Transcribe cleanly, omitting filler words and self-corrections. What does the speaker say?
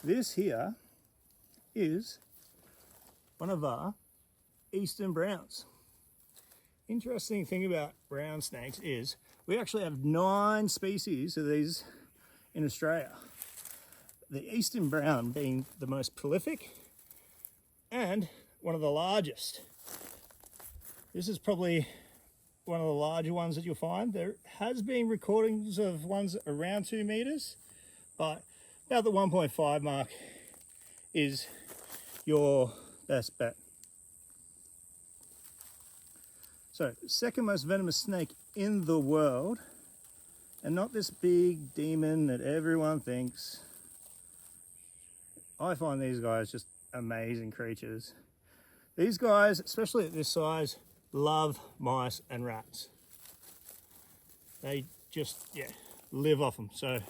This here is one of our eastern browns. Interesting thing about brown snakes is we actually have 9 species of these in Australia. The eastern brown being the most prolific and one of the largest. This is probably one of the larger ones that you'll find. There has been recordings of ones around 2 meters, but about the 1.5 mark is your best bet. So, second most venomous snake in the world, and not this big demon that everyone thinks. I find these guys just amazing creatures. These guys, especially at this size, love mice and rats. They just, live off them. So